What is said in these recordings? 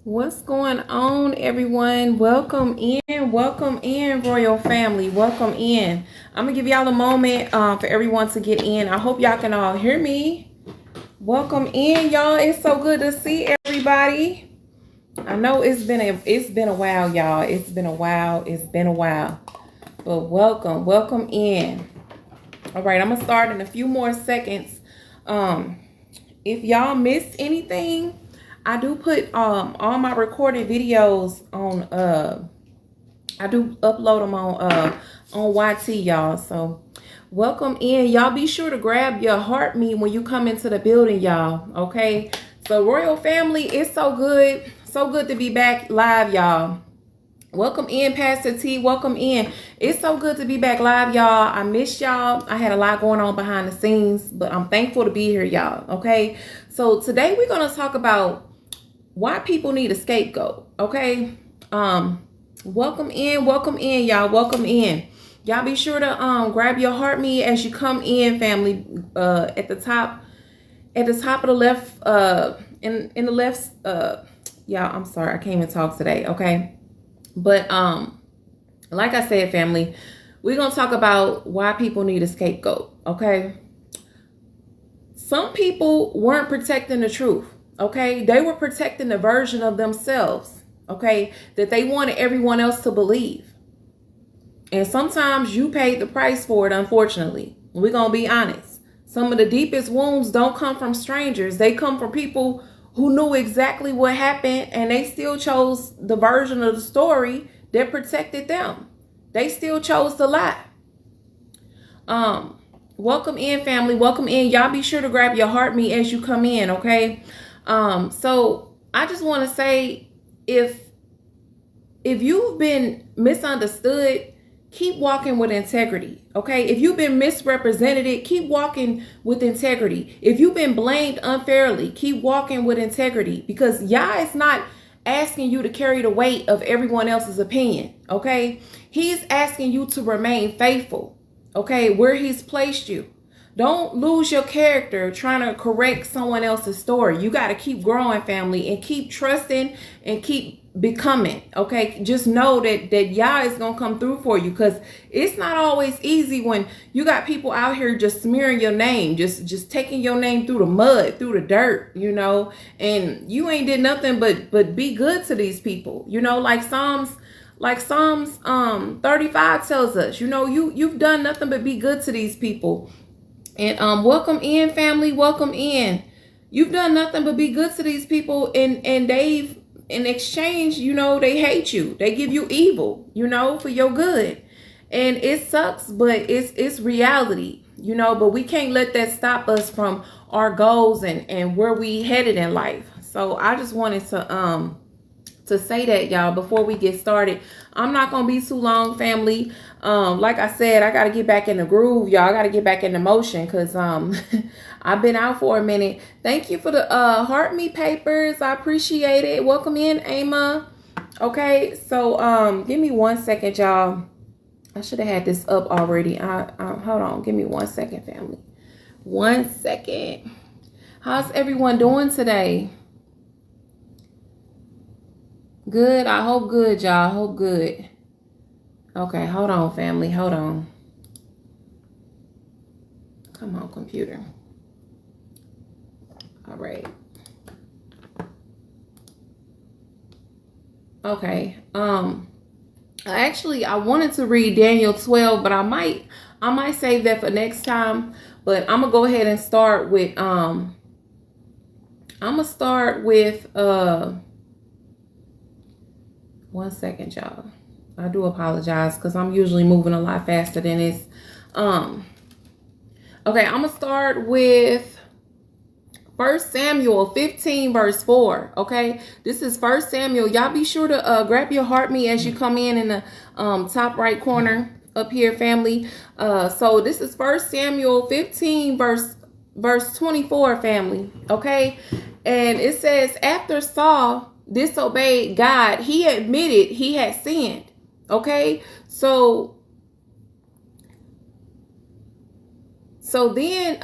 What's going on, everyone? Welcome in, Royal Family. Welcome in. I'm gonna give y'all a moment for everyone to get in. I hope y'all can all hear me. Welcome in, y'all. It's so good to see everybody. I know it's been a while, y'all. It's been a while. But welcome in. All right, I'm gonna start in a few more seconds. If y'all missed anything, I do put all my recorded videos on I do upload them on YT, y'all. So welcome in. Y'all be sure to grab your heart me when you come into the building, y'all. Okay. So Royal Family, it's so good to be back live, y'all. Welcome in, Pastor T. Welcome in. It's so good to be back live, y'all. I miss y'all. I had a lot going on behind the scenes, but I'm thankful to be here, y'all. Okay. So today we're going to talk about why people need a scapegoat. Okay. Welcome in, y'all. Welcome in. Y'all be sure to grab your heart me as you come in, family. At the top of the left, in the left, y'all, I'm sorry, I can't even talk today. Okay. But like I said, family, we're gonna talk about why people need a scapegoat. Okay. Some people weren't protecting the truth. Okay, they were protecting the version of themselves, okay, that they wanted everyone else to believe. And sometimes you paid the price for it, unfortunately. We're going to be honest. Some of the deepest wounds don't come from strangers. They come from people who knew exactly what happened, and they still chose the version of the story that protected them. They still chose to lie. Welcome in, family. Welcome in. Y'all be sure to grab your heart me as you come in, okay? So I just want to say, if you've been misunderstood, keep walking with integrity. Okay. If you've been misrepresented, keep walking with integrity. If you've been blamed unfairly, keep walking with integrity, because Yah is not asking you to carry the weight of everyone else's opinion. Okay. He's asking you to remain faithful. Okay. Where he's placed you. Don't lose your character trying to correct someone else's story. You got to keep growing, family, and keep trusting and keep becoming. Okay. Just know that Yah is going to come through for you, because it's not always easy when you got people out here just smearing your name, just taking your name through the mud, through the dirt, and you ain't did nothing but be good to these people, like Psalms 35 tells us, you've done nothing but be good to these people. And welcome in, family. Welcome in. You've done nothing but be good to these people, and they've, in exchange, they hate you. They give you evil, for your good. And it sucks, but it's reality, but we can't let that stop us from our goals and where we headed in life. So I just wanted to say that, y'all, before we get started. I'm not gonna be too long, family. Like I said, I gotta get back in the groove, y'all. I gotta get back in the motion, because I've been out for a minute. Thank you for the heart me papers. I appreciate it. Welcome in, Ama. Okay, so give me 1 second, y'all. I should have had this up already. Hold on, give me 1 second, family. 1 second. How's everyone doing today? Good. I hope good, y'all. I hope good. Okay, hold on, family. Hold on. Come on, computer. All right. Okay. Actually, I wanted to read Daniel 12, but I might save that for next time. But I'm gonna go ahead and start with 1 second, y'all. I do apologize, because I'm usually moving a lot faster than this. Okay, I'm gonna start with 1 Samuel 15 verse 4. Okay, this is 1 Samuel. Y'all be sure to grab your heart me as you come in the top right corner up here, family. So this is 1 Samuel 15 verse 24, family. Okay, and it says, after Saul disobeyed God, he admitted he had sinned. Okay, so then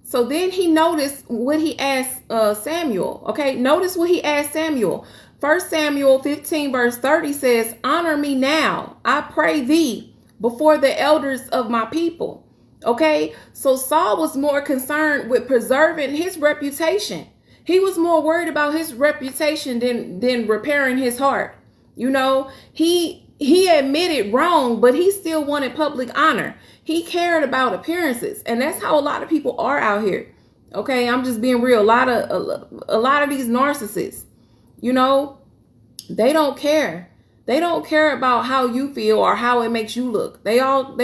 So then he noticed what he asked Samuel. Okay, notice what he asked Samuel. 1 Samuel 15 verse 30 says, honor me now, I pray thee, before the elders of my people. Okay, so Saul was more concerned with preserving his reputation. He was more worried about his reputation than repairing his heart. You know, he admitted wrong, but he still wanted public honor. He cared about appearances, and that's how a lot of people are out here. Okay, I'm just being real. A lot of these narcissists, you know, they don't care. They don't care about how you feel or how it makes you look. They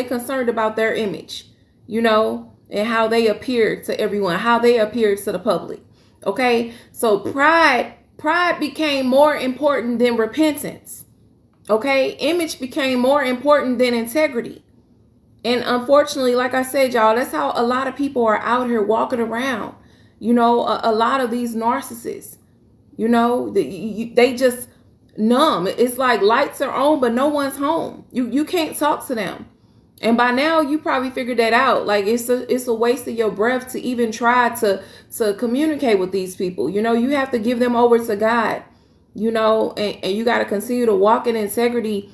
concerned about their image, you know, and how they appear to everyone, how they appear to the public. Okay, so pride became more important than repentance. Okay, image became more important than integrity. And unfortunately, like I said, y'all, that's how a lot of people are out here walking around. You know, a lot of these narcissists, you know, they just numb. It's like lights are on, but no one's home. You can't talk to them. And by now, you probably figured that out. Like, it's a waste of your breath to even try to communicate with these people. You know, you have to give them over to God, you know, and you got to continue to walk in integrity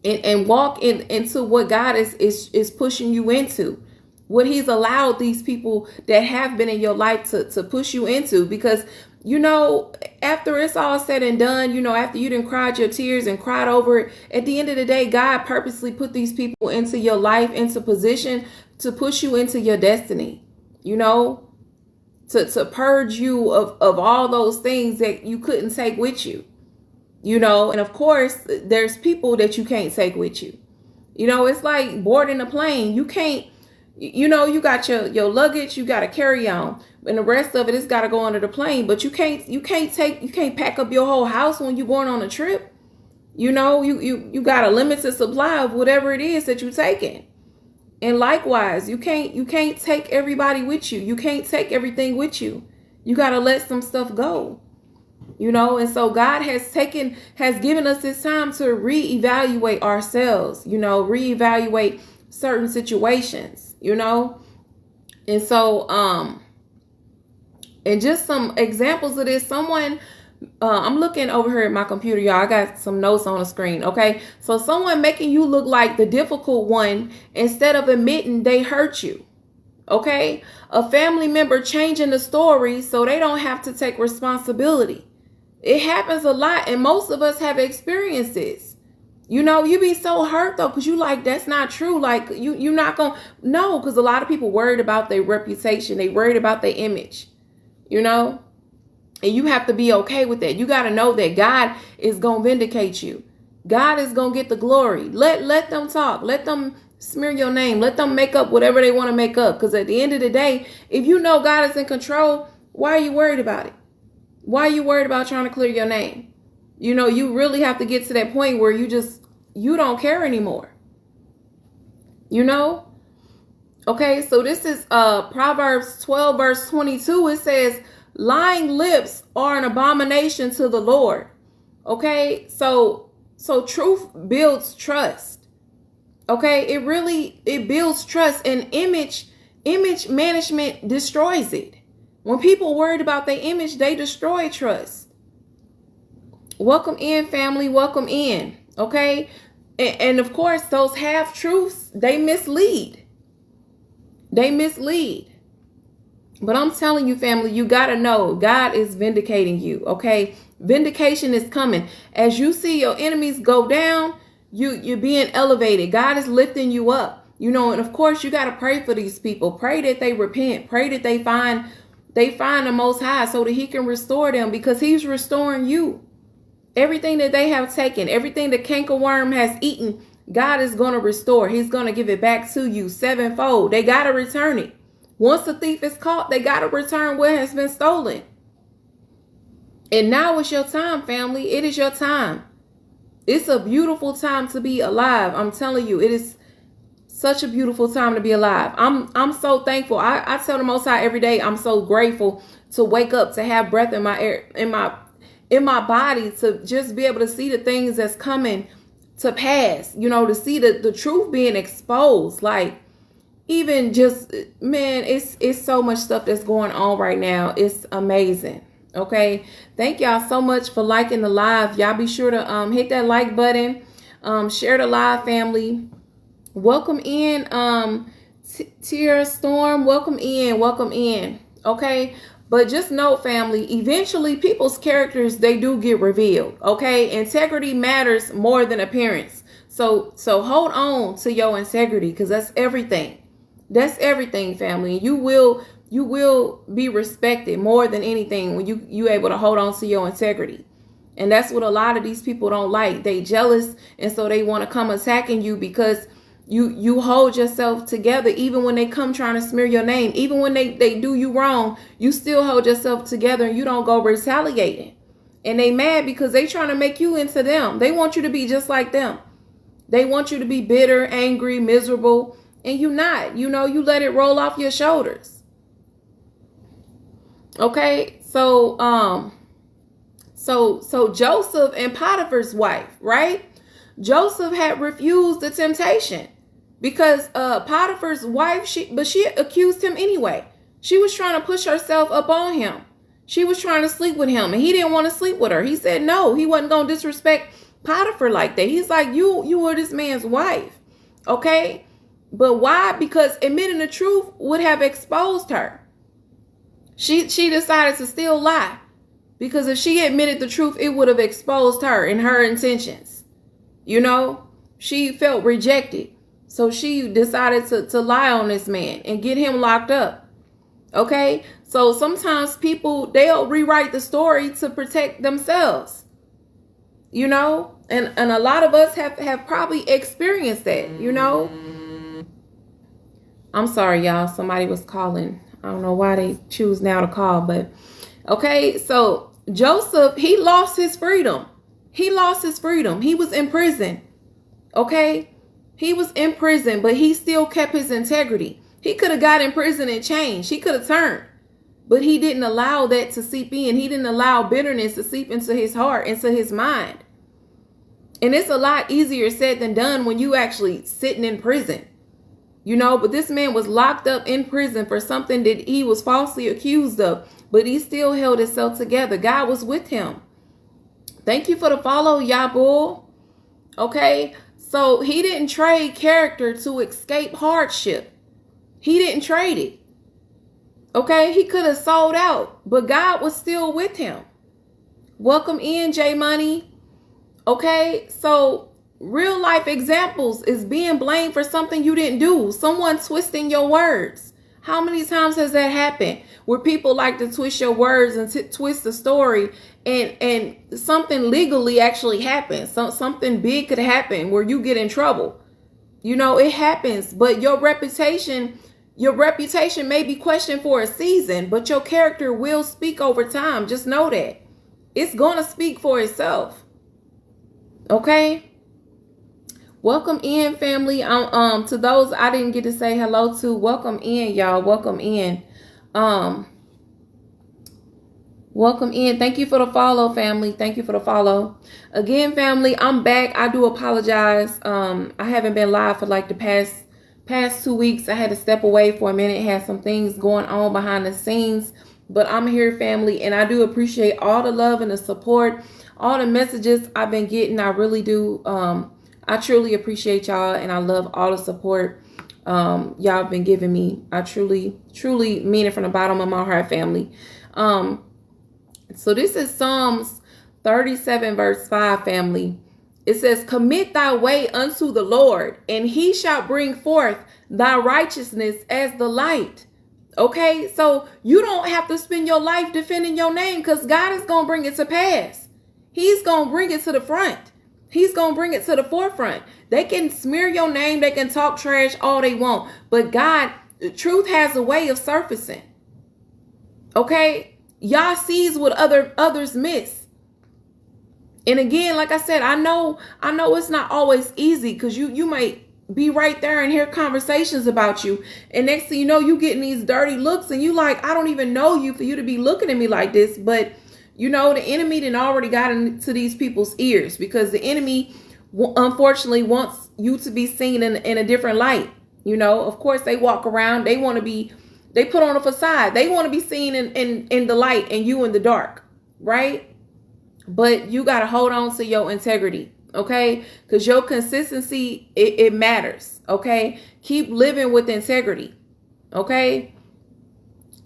and walk into what God is pushing you into, what he's allowed these people that have been in your life to push you into. Because, you know, after it's all said and done, you know, after you done cried your tears and cried over it, at the end of the day, God purposely put these people into your life, into position to push you into your destiny, you know, to purge you of all those things that you couldn't take with you, you know. And of course, there's people that you can't take with you. You know, it's like boarding a plane. You can't, you know, you got your luggage, you got to carry on, and the rest of it's got to go under the plane. But you can't pack up your whole house when you're going on a trip. You know, you got a limited supply of whatever it is that you're taking. And likewise, you can't take everybody with you. You can't take everything with you. You got to let some stuff go. You know, and so God has given us this time to reevaluate ourselves, you know, reevaluate certain situations, you know. And so and just some examples of this. Someone, I'm looking over here at my computer, y'all. I got some notes on the screen. Okay, so someone making you look like the difficult one instead of admitting they hurt you. Okay, a family member changing the story so they don't have to take responsibility. It happens a lot, and most of us have experienced this. You know, you be so hurt though, because you like, that's not true. Like, you're not gonna know, because a lot of people worried about their reputation. They worried about their image, you know, and you have to be okay with that. You got to know that God is gonna vindicate you. God is gonna get the glory. Let them talk. Let them smear your name. Let them make up whatever they want to make up. Because at the end of the day, if you know God is in control, why are you worried about it? Why are you worried about trying to clear your name? You know, you really have to get to that point where you don't care anymore. You know? Okay, so this is Proverbs 12 verse 22. It says, lying lips are an abomination to the Lord. Okay, so truth builds trust. Okay, it builds trust, and image management destroys it. When people worried about their image, they destroy trust. Welcome in, family. Welcome in. Okay. And of course, those half truths, they mislead. They mislead. But I'm telling you, family, you got to know God is vindicating you. Okay. Vindication is coming. As you see your enemies go down, you're being elevated. God is lifting you up. You know, and of course, you got to pray for these people. Pray that they repent. Pray that they find the Most High so that he can restore them, because he's restoring you. Everything that they have taken, everything the cankerworm has eaten, God is going to restore. He's going to give it back to you sevenfold. They got to return it. Once the thief is caught, they got to return what has been stolen. And now it's your time, family. It is your time. It's a beautiful time to be alive. I'm telling you, it is such a beautiful time to be alive. I'm so thankful. I tell the Most High every day, I'm so grateful to wake up, to have breath in my air, in my body, to just be able to see the things that's coming to pass, you know, to see the truth being exposed. Like, even just, man, it's so much stuff that's going on right now. It's amazing. Okay, thank y'all so much for liking the live. Y'all be sure to hit that like button, share the live, family. Welcome in, Tier Storm. Welcome in. Okay, but just note, family, eventually people's characters, they do get revealed. Okay, integrity matters more than appearance. So hold on to your integrity, because that's everything. That's everything, family. You will be respected more than anything when you able to hold on to your integrity. And that's what a lot of these people don't like. They jealous, and so they want to come attacking you because you hold yourself together. Even when they come trying to smear your name, even when they do you wrong, you still hold yourself together and you don't go retaliating. And they mad because they trying to make you into them. They want you to be just like them. They want you to be bitter, angry, miserable, and you not. You let it roll off your shoulders. Okay, so Joseph and Potiphar's wife, right? Joseph had refused the temptation because Potiphar's wife, she accused him anyway. She was trying to push herself up on him. She was trying to sleep with him, and he didn't want to sleep with her. He said no, he wasn't going to disrespect Potiphar like that. He's like, you were this man's wife. Okay, but why? Because admitting the truth would have exposed her. She decided to still lie, because if she admitted the truth, it would have exposed her and her intentions. She felt rejected. So she decided to lie on this man and get him locked up. Okay. So sometimes people, they'll rewrite the story to protect themselves, and a lot of us have probably experienced that, I'm sorry, y'all. Somebody was calling. I don't know why they choose now to call, but okay. So Joseph, he lost his freedom. He was in prison. Okay. He was in prison, but he still kept his integrity. He could have got in prison and changed. He could have turned, but he didn't allow that to seep in. He didn't allow bitterness to seep into his heart, into his mind. And it's a lot easier said than done when you actually sitting in prison, but this man was locked up in prison for something that he was falsely accused of, but he still held himself together. God was with him. Thank you for the follow, Yabul. Okay. So he didn't trade character to escape hardship. He didn't trade it. Okay. He could have sold out, but God was still with him. Welcome in, J Money. Okay. So real life examples is being blamed for something you didn't do. Someone twisting your words. How many times has that happened where people like to twist your words and twist the story, and something legally actually happens? Something big could happen where you get in trouble. It happens, but your reputation may be questioned for a season, but your character will speak over time. Just know that. It's going to speak for itself. Okay? Welcome in, family. To those I didn't get to say hello to, welcome in, y'all. Welcome in. Welcome in. Thank you for the follow, family. Thank you for the follow. Again, family, I'm back. I do apologize. I haven't been live for like the past 2 weeks. I had to step away for a minute. Had some things going on behind the scenes, but I'm here, family, and I do appreciate all the love and the support, all the messages I've been getting. I really do. I truly appreciate y'all, and I love all the support y'all have been giving me. I truly mean it from the bottom of my heart, family. So this is Psalms 37 verse 5, family. It says, commit thy way unto the Lord, and he shall bring forth thy righteousness as the light. Okay, so you don't have to spend your life defending your name, because God is going to bring it to pass. He's going to bring it to the front. He's going to bring it to the forefront. They can smear your name. They can talk trash all they want. But God, truth has a way of surfacing. Okay? Y'all sees what others miss. And again, like I said, I know it's not always easy, because you might be right there and hear conversations about you. And next thing you know, you getting these dirty looks, and you like, I don't even know you for you to be looking at me like this. But the enemy done already got into these people's ears, because the enemy, unfortunately, wants you to be seen in a different light. You know, of course they walk around, they put on a facade. They want to be seen in the light and you in the dark, right? But you got to hold on to your integrity, okay? Because your consistency, it matters, okay? Keep living with integrity, okay?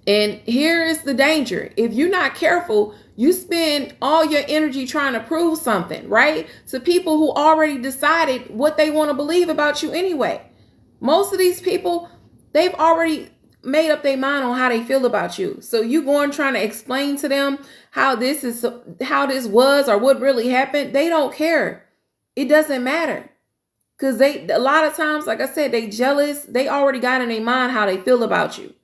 And here is the danger. If you're not careful, you spend all your energy trying to prove something, right? To people who already decided what they want to believe about you anyway. Most of these people, they've already made up their mind on how they feel about you. So you going trying to explain to them how this was or what really happened. They don't care. It doesn't matter. Because a lot of times, like I said, they jealous. They already got in their mind how they feel about you.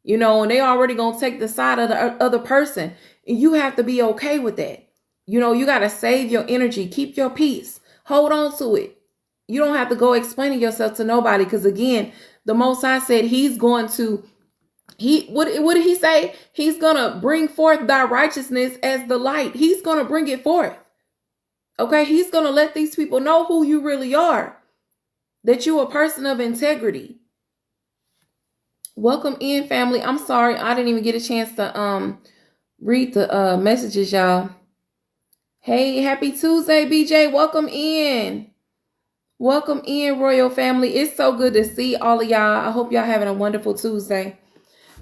You know, and they already gonna take the side of the other person. And you have to be okay with that. You know, you got to save your energy. Keep your peace. Hold on to it. You don't have to go explaining yourself to nobody. Because again, the Most High said he's going to, what did he say? He's going to bring forth thy righteousness as the light. He's going to bring it forth. Okay. He's going to let these people know who you really are. That you're a person of integrity. Welcome in, family. I'm sorry. I didn't even get a chance to read the messages, y'all. Hey, happy Tuesday, BJ. Welcome in. Welcome in, Royal Family. It's so good to see all of y'all. I hope y'all having a wonderful Tuesday.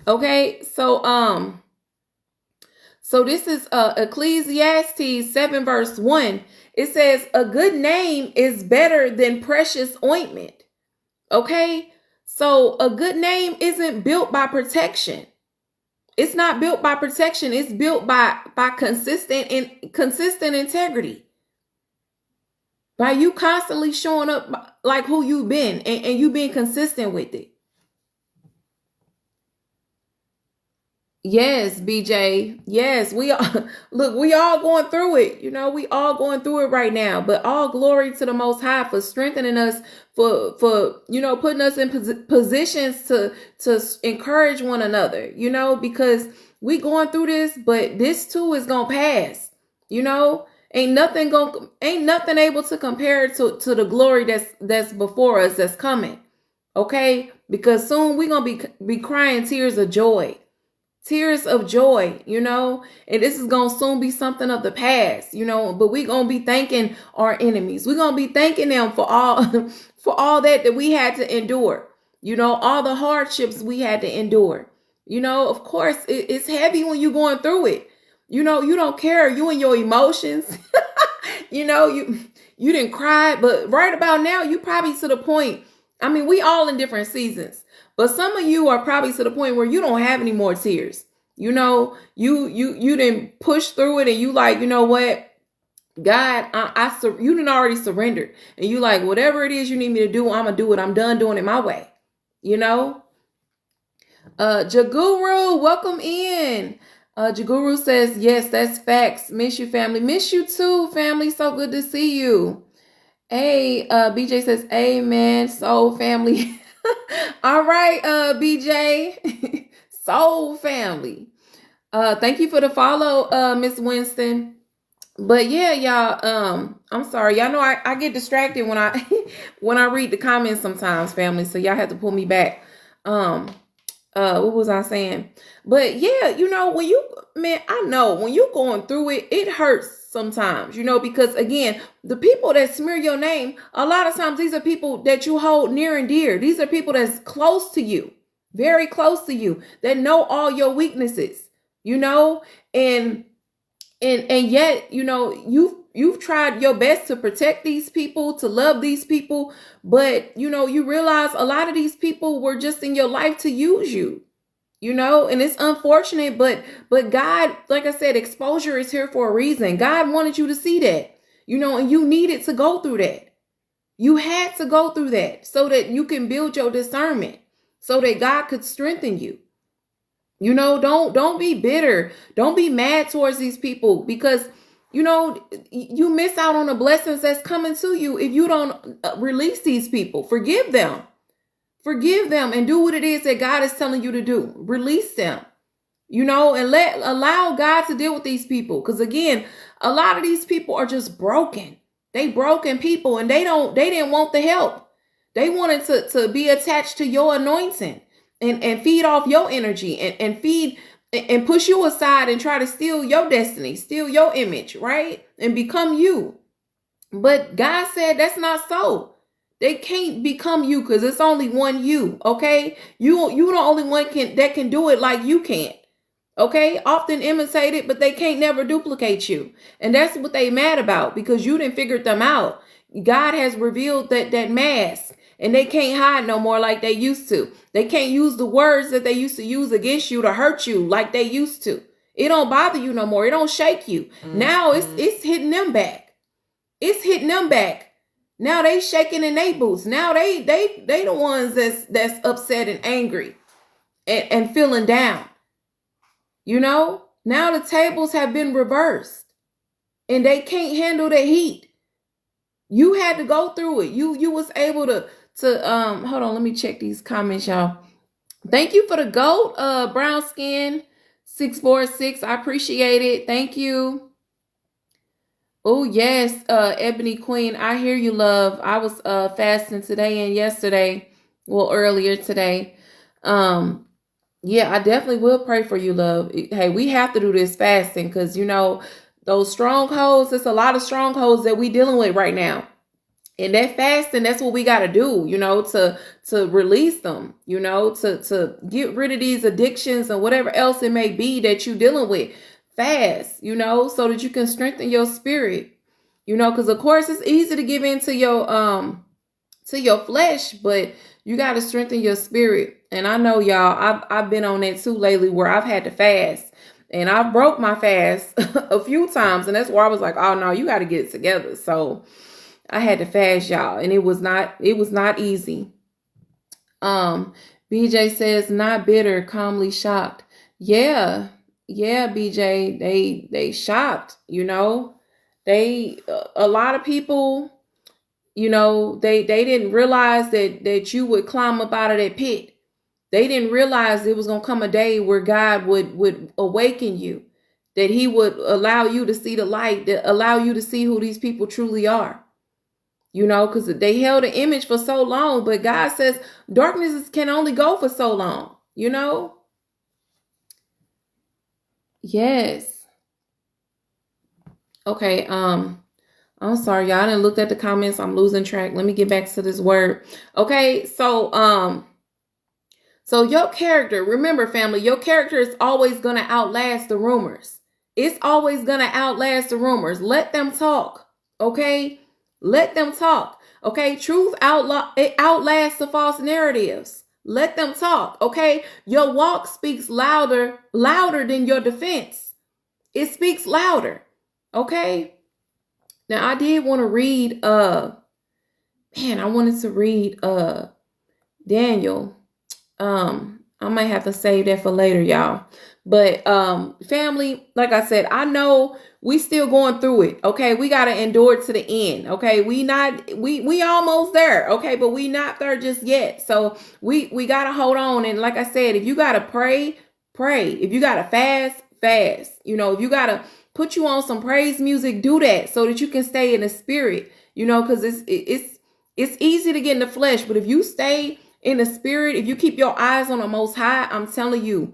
Okay, so this is Ecclesiastes 7 verse 1. It says, a good name is better than precious ointment. Okay, so a good name isn't built by protection. It's not built by protection. It's built by consistent integrity. By you constantly showing up like who you've been and you being consistent with it. Yes, BJ. Yes, we are. Look, we all going through it. You know, we all going through it right now. But all glory to the Most High for strengthening us, for you know, putting us in positions to encourage one another. You know, because we going through this, but this too is gonna pass. You know, ain't nothing able to compare to the glory that's before us, that's coming. Okay, because soon we gonna be crying tears of joy. Tears of joy, you know, and this is going to soon be something of the past, you know, but we're going to be thanking our enemies. We're going to be thanking them for all that we had to endure, you know, all the hardships we had to endure. You know, of course, it's heavy when you're going through it. You know, you don't care. You and your emotions, you know, you didn't cry, but right about now, you probably to the point. I mean, we all in different seasons. But some of you are probably to the point where you don't have any more tears. You know, you didn't push through it and you like, you know what, God, you didn't already surrendered. And you like, whatever it is you need me to do, I'm going to do it. I'm done doing it my way. You know, Jaguru, welcome in. Jaguru says, yes, that's facts. Miss you, family. Miss you too, family. So good to see you. Hey, BJ says, amen. Soul family. All right, BJ. Soul family. Thank you for the follow, Miss Winston. But yeah, y'all, I'm sorry. Y'all know I get distracted when I when I read the comments sometimes, family. So y'all have to pull me back. What was I saying? But yeah, you know, I know when you're going through it, it hurts sometimes, you know, because again, the people that smear your name, a lot of times these are people that you hold near and dear. These are people that's close to you, very close to you, that know all your weaknesses, you know, and yet, you know, you've tried your best to protect these people, to love these people, but you know, you realize a lot of these people were just in your life to use you. You know, and it's unfortunate, but God, like I said, exposure is here for a reason. God wanted you to see that, you know, and you needed to go through that. You had to go through that so that you can build your discernment, so that God could strengthen you. You know, don't be bitter. Don't be mad towards these people because, you know, you miss out on the blessings that's coming to you if you don't release these people. Forgive them. Forgive them and do what it is that God is telling you to do. Release them, you know, and allow God to deal with these people. Because again, a lot of these people are just broken. They broken people and they didn't want the help. They wanted to be attached to your anointing and feed off your energy and feed and push you aside and try to steal your destiny, steal your image, right? And become you. But God said that's not so. They can't become you because it's only one you, okay? You the only one that can do it like you can. Okay, often imitated, but they can't never duplicate you. And that's what they mad about, because you didn't figure them out. God has revealed that mask, and they can't hide no more like they used to. They can't use the words that they used to use against you to hurt you like they used to. It don't bother you no more. It don't shake you. Now it's hitting them back. It's hitting them back. Now they shaking in their boots. Now they the ones that's upset and angry and feeling down. You know, now the tables have been reversed and they can't handle the heat. You had to go through it. You was able to hold on, let me check these comments, y'all. Thank you for the goat, brown skin 646. I appreciate it. Thank you. Oh, yes, Ebony Queen. I hear you, love. I was fasting today and yesterday. Well, earlier today. Yeah, I definitely will pray for you, love. Hey, we have to do this fasting because, you know, those strongholds, there's a lot of strongholds that we dealing with right now. And that fasting, that's what we got to do, you know, to release them, you know, to get rid of these addictions and whatever else it may be that you're dealing with. Fast, you know, so that you can strengthen your spirit, you know, because of course it's easy to give in to your flesh, but you got to strengthen your spirit. And I know, y'all, I've been on that too lately where I've had to fast, and I broke my fast a few times. And that's where I was like, oh no, you got to get it together. So I had to fast, y'all. And it was not easy. BJ says, not bitter, calmly shocked. Yeah, BJ, they shocked, you know, a lot of people, you know, they didn't realize that you would climb up out of that pit. They didn't realize it was going to come a day where God would awaken you, that he would allow you to see the light, that allow you to see who these people truly are, you know, because they held an image for so long. But God says darkness can only go for so long, you know. Yes. Okay. I'm sorry, y'all. I didn't look at the comments. I'm losing track. Let me get back to this word. Okay. So your character, remember, family, your character is always going to outlast the rumors. It's always going to outlast the rumors. Let them talk. Okay. Let them talk. Okay. Truth outlasts the false narratives. Let them talk. Okay. Your walk speaks louder than your defense. It speaks louder. Okay. Now I did want to read, I wanted to read, Daniel. I might have to save that for later, y'all. But, family, like I said, I know we still going through it. Okay. We got to endure to the end. Okay. We almost there. Okay. But we not there just yet. So we got to hold on. And like I said, if you got to pray. If you got to fast, you know, if you got to put you on some praise music, do that so that you can stay in the spirit, you know, because it's easy to get in the flesh. But if you stay in the spirit, if you keep your eyes on the Most High, I'm telling you,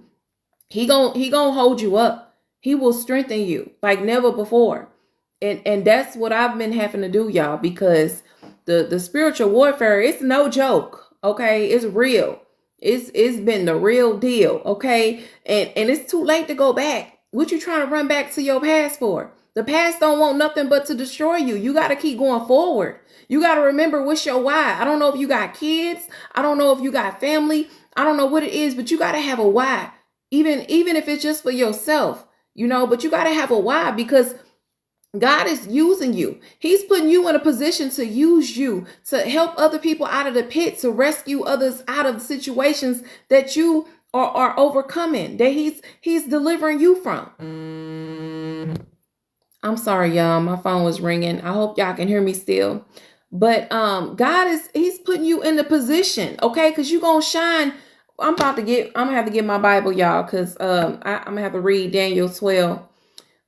he gonna hold you up. He will strengthen you like never before. And that's what I've been having to do, y'all, because the spiritual warfare, it's no joke. Okay. It's real. It's been the real deal. Okay. And it's too late to go back. What you trying to run back to your past for? The past don't want nothing but to destroy you. You got to keep going forward. You got to remember what's your why. I don't know if you got kids. I don't know if you got family. I don't know what it is, but you got to have a why. Even if it's just for yourself, you know, but you got to have a why, because God is using you. He's putting you in a position to use you to help other people out of the pit, to rescue others out of situations that you are overcoming, that he's delivering you from. I'm sorry, y'all. My phone was ringing. I hope y'all can hear me still. But God he's putting you in the position, okay? Because you're gonna shine. I'm gonna have to get my Bible, y'all, because I'm gonna have to read Daniel 12.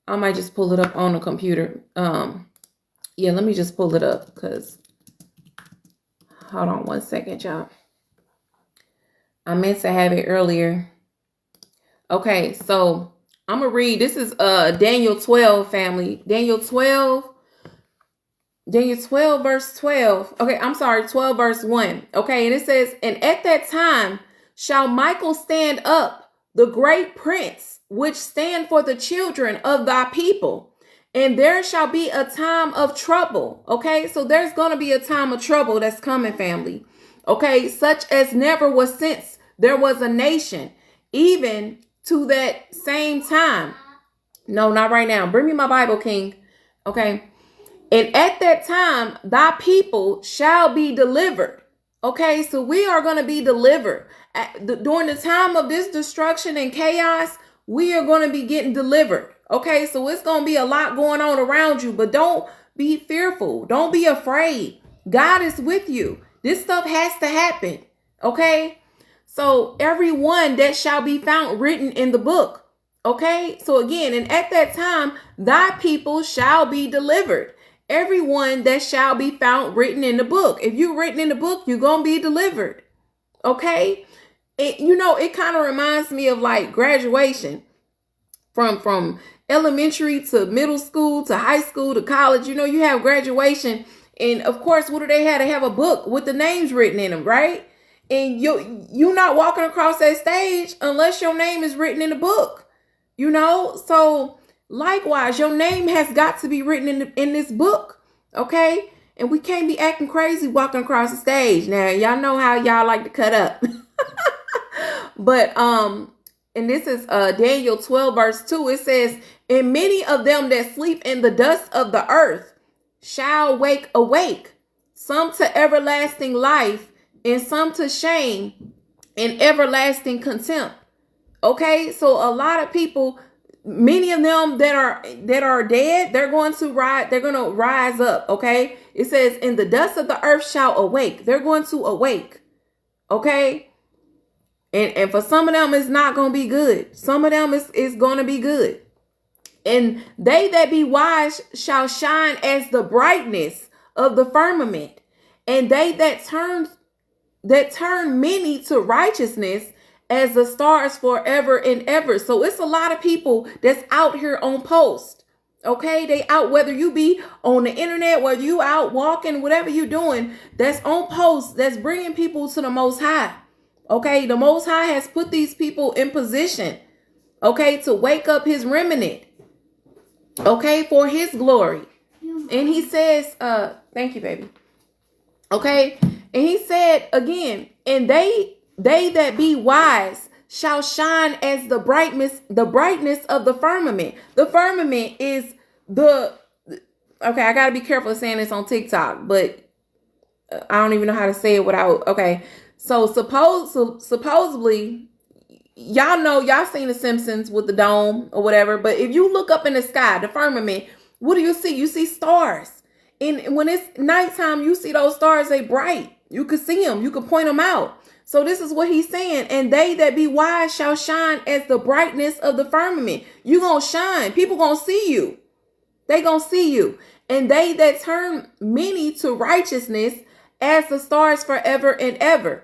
I might just pull it up on the computer. Yeah, let me just pull it up, because Hold on one second, y'all. I meant to have it earlier. Okay, so I'm gonna read. This is Daniel 12, family. Daniel 12 verse 12. Okay, I'm sorry, 12 verse 1. Okay, and it says, and at that time shall Michael stand up, the great prince, which stand for the children of thy people. And there shall be a time of trouble. Okay, so there's going to be a time of trouble that's coming, family. Okay, such as never was since there was a nation, even to that same time. No, not right now. Bring me my Bible, King. Okay. And at that time, thy people shall be delivered. Okay, so we are going to be delivered. During the time of this destruction and chaos, we are going to be getting delivered. Okay, so it's going to be a lot going on around you, but don't be fearful. Don't be afraid. God is with you. This stuff has to happen. Okay, so everyone that shall be found written in the book. Okay, so again, and at that time, thy people shall be delivered. Everyone that shall be found written in the book. If you're written in the book, you're going to be delivered. Okay. It kind of reminds me of like graduation from elementary to middle school to high school to college. You have graduation. And of course, what do they have? They have a book with the names written in them, right? And you're not walking across that stage unless your name is written in the book, So likewise, your name has got to be written in this book, okay? And we can't be acting crazy walking across the stage. Now, y'all know how y'all like to cut up. But, and this is Daniel 12, verse 2. It says, and many of them that sleep in the dust of the earth shall awake, some to everlasting life, and some to shame and everlasting contempt. Okay, so a lot of people, many of them that are dead, they're going to rise up. Okay, it says, in the dust of the earth shall awake. They're going to awake. Okay, and for some of them it's not going to be good. Some of them is going to be good. And they that be wise shall shine as the brightness of the firmament, and they that turn many to righteousness as the stars forever and ever. So it's a lot of people that's out here on post. Okay, they out, whether you be on the internet, whether you out walking, whatever you doing, that's on post, that's bringing people to the Most High. Okay, the Most High has put these people in position, okay, to wake up his remnant, okay, for his glory. And he says, thank you, baby. Okay, and he said again, and they that be wise shall shine as the brightness of the firmament. The firmament is okay, I gotta be careful of saying this on TikTok, but I don't even know how to say it without, okay. So supposedly, y'all seen The Simpsons with the dome or whatever, but if you look up in the sky, the firmament, what do you see? You see stars. And when it's nighttime, you see those stars, they bright. You can see them, you can point them out. So this is what he's saying. And they that be wise shall shine as the brightness of the firmament. You gonna shine. People gonna see you. They gonna see you. And they that turn many to righteousness as the stars forever and ever.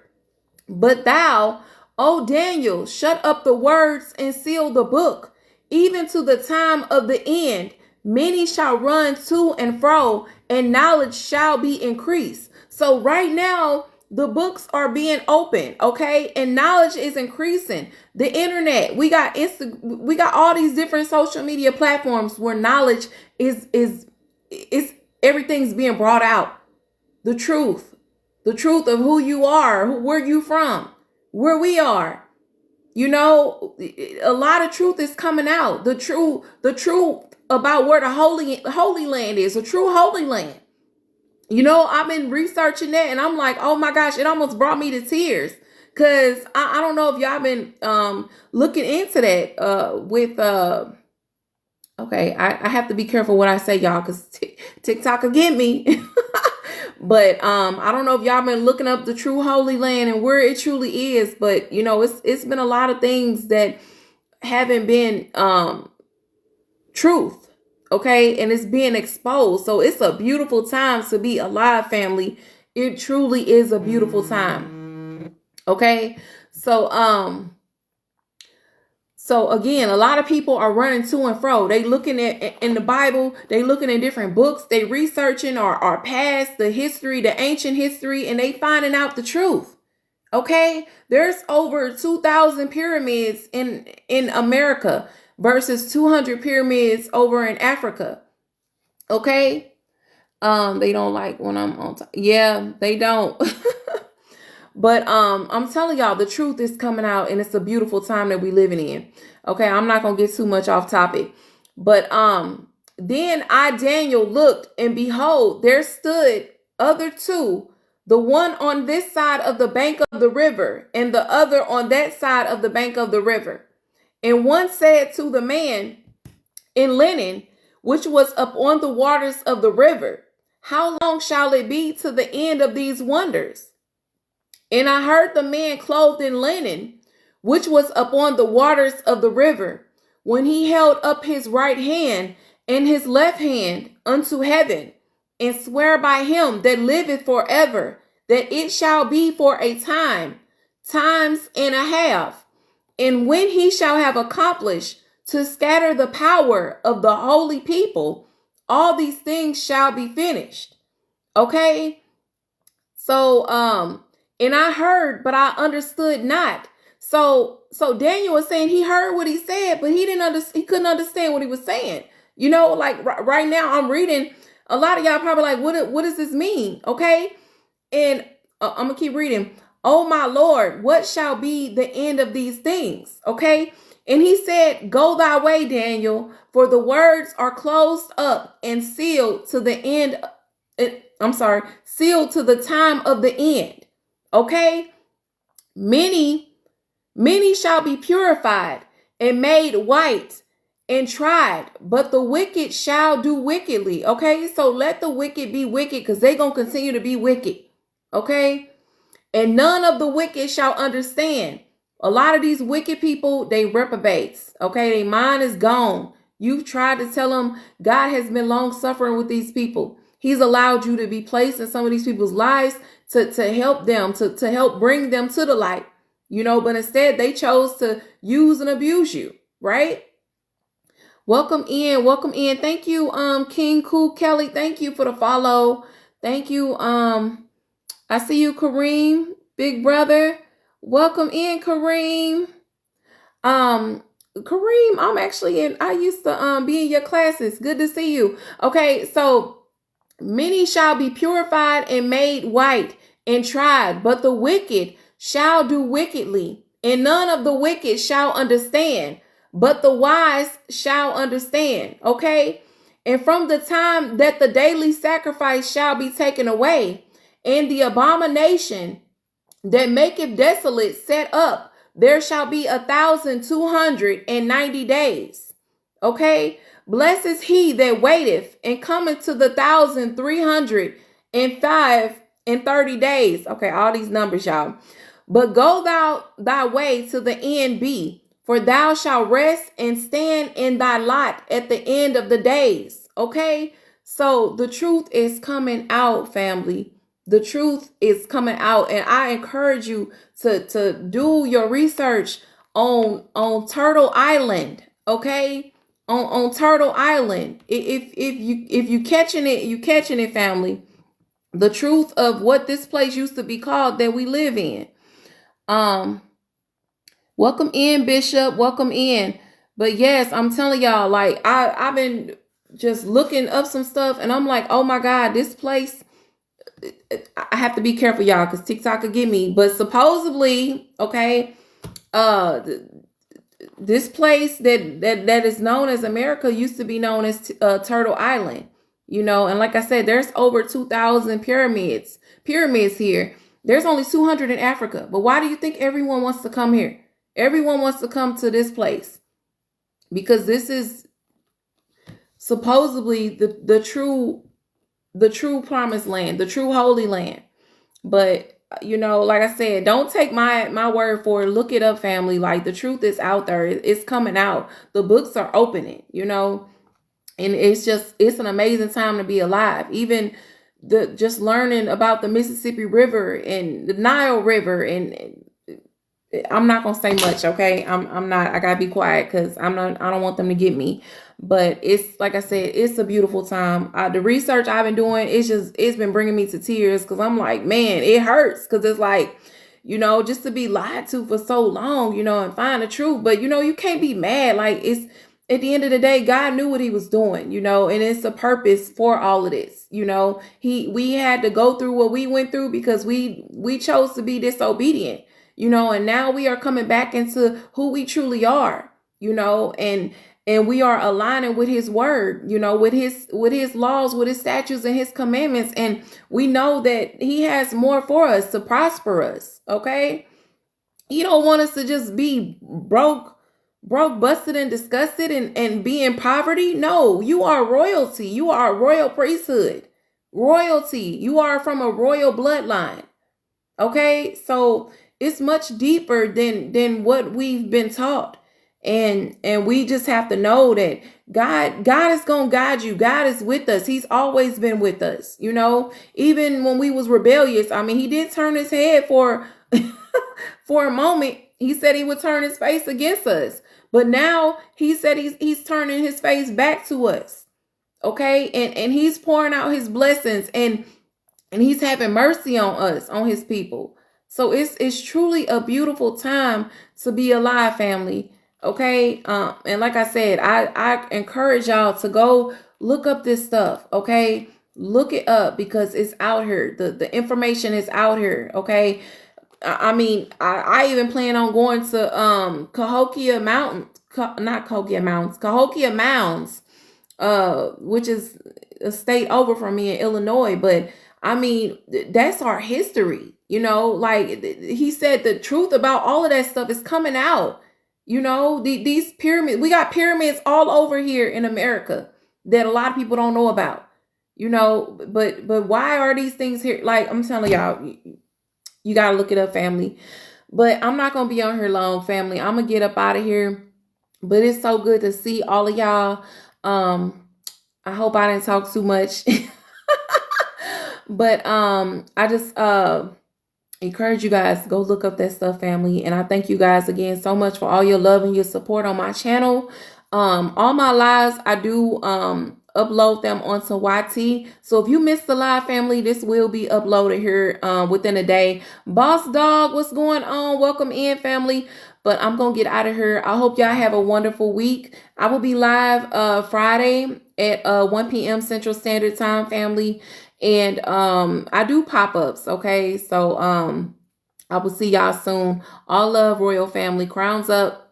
But thou, O Daniel, shut up the words and seal the book, even to the time of the end. Many shall run to and fro, and knowledge shall be increased. So right now, the books are being opened, okay? And knowledge is increasing. The internet, we got all these different social media platforms where knowledge is everything's being brought out. The truth of who you are, where you from, where we are. A lot of truth is coming out. The truth about where the holy land is, a true holy land. I've been researching that, and I'm like, oh my gosh, it almost brought me to tears, because I don't know if y'all been looking into that with okay, I have to be careful what I say, y'all, because TikTok will get me. But I don't know if y'all been looking up the true holy land and where it truly is, but it's been a lot of things that haven't been truth. Okay, and it's being exposed. So it's a beautiful time to be alive, family. It truly is a beautiful time. Okay. So again, a lot of people are running to and fro. They looking at in the Bible, they looking at different books, they researching our past, the history, the ancient history, and they finding out the truth. Okay? There's over 2,000 pyramids in America versus 200 pyramids over in Africa. Okay? They don't like when I'm on top. Yeah, they don't. But I'm telling y'all, the truth is coming out, and it's a beautiful time that we living in. Okay, I'm not gonna get too much off topic. But then I, Daniel, looked, and behold, there stood other two, the one on this side of the bank of the river, and the other on that side of the bank of the river. And one said to the man in linen, which was upon the waters of the river, how long shall it be to the end of these wonders? And I heard the man clothed in linen, which was upon the waters of the river, when he held up his right hand and his left hand unto heaven, and swear by him that liveth forever, that it shall be for a time, times and a half. And when he shall have accomplished to scatter the power of the holy people, all these things shall be finished. Okay? So, and I heard, but I understood not. So Daniel was saying he heard what he said, but he couldn't understand what he was saying. You know, like right now I'm reading, a lot of y'all probably like, what does this mean? Okay. And I'm gonna keep reading. Oh my Lord, what shall be the end of these things? Okay. And he said, go thy way, Daniel, for the words are closed up and sealed to the end. Sealed to the time of the end. Okay. Many shall be purified and made white and tried, but the wicked shall do wickedly. Okay. So let the wicked be wicked, because they're going to continue to be wicked. Okay. And none of the wicked shall understand. A lot of these wicked people, they reprobates. Okay. Their mind is gone. You've tried to tell them God has been long suffering with these people. He's allowed you to be placed in some of these people's lives to help them, to help bring them to the light, you know, but instead they chose to use and abuse you, right? Welcome in. Thank you, King Cool Kelly. Thank you for the follow. Thank you. I see you, Kareem, big brother. Welcome in, Kareem. Kareem, I used to be in your classes. Good to see you. Okay, so many shall be purified and made white and tried, but the wicked shall do wickedly, and none of the wicked shall understand, but the wise shall understand. Okay. And from the time that the daily sacrifice shall be taken away, and the abomination that maketh desolate set up, there shall be 1,290 days. Okay. Blessed is he that waiteth and cometh to the 1,305 and 30 days. Okay, all these numbers, y'all. But go thou thy way to the end be, for thou shalt rest and stand in thy lot at the end of the days. Okay, so the truth is coming out, family. The truth is coming out, and I encourage you to do your research on Turtle Island. Okay. On Turtle Island, if you catching it, family, the truth of what this place used to be called that we live in. Welcome in, Bishop. Welcome in. But yes, I'm telling y'all, like I've been just looking up some stuff, and I'm like, oh my God, this place. I have to be careful, y'all, because TikTok could get me. But supposedly, okay, this place that is known as America used to be known as Turtle Island, you know. And like I said, there's over 2,000 pyramids here. There's only 200 in Africa. But why do you think everyone wants to come here? Everyone wants to come to this place because this is supposedly the true promised land, the true holy land. But you know, like I said, don't take my word for it. Look it up, family. Like the truth is out there. It's coming out. The books are opening, you know, and it's an amazing time to be alive. Even the just learning about the Mississippi River and the Nile River, and I'm not gonna say much, okay? I'm not. I gotta be quiet because I'm not. I don't want them to get me. But it's like I said, it's a beautiful time. The research I've been doing, it's been bringing me to tears because I'm like, man, it hurts because it's like, just to be lied to for so long, and find the truth. But you can't be mad. Like, it's at the end of the day, God knew what He was doing, and it's a purpose for all of this. We had to go through what we went through because we chose to be disobedient. And now we are coming back into who we truly are, and we are aligning with His word, with his laws, with His statutes and His commandments. And we know that He has more for us to prosper us. Okay. He don't want us to just be broke, busted, and disgusted and be in poverty. No, you are royalty. You are a royal priesthood, royalty. You are from a royal bloodline. Okay. So it's much deeper than what we've been taught. And we just have to know that God is going to guide you. God is with us. He's always been with us. Even when we was rebellious, I mean, He did turn His head for a moment. He said He would turn His face against us. But now He said he's turning His face back to us. Okay. And He's pouring out His blessings and He's having mercy on us, on His people. So it's truly a beautiful time to be alive, family. Okay. And like I said, I encourage y'all to go look up this stuff. Okay. Look it up because it's out here. The information is out here. Okay. I mean, I even plan on going to Cahokia Mountain, not Cahokia Mountains, Cahokia Mounds, which is a state over from me in Illinois. But I mean, that's our history. Like he said, the truth about all of that stuff is coming out. These pyramids, we got pyramids all over here in America that a lot of people don't know about. But why are these things here? Like, I'm telling y'all, you got to look it up, family. But I'm not going to be on here long, family. I'm going to get up out of here. But it's so good to see all of y'all. I hope I didn't talk too much. But I just encourage you guys to go look up that stuff, family. And I thank you guys again so much for all your love and your support on my channel. All my lives, I do upload them onto YT. So if you missed the live, family, this will be uploaded here within a day. Boss Dog, what's going on? Welcome in, family. But I'm going to get out of here. I hope y'all have a wonderful week. I will be live Friday at 1 p.m. Central Standard Time, family. And I do pop-ups, okay? So I will see y'all soon. All love, royal family. Crowns up.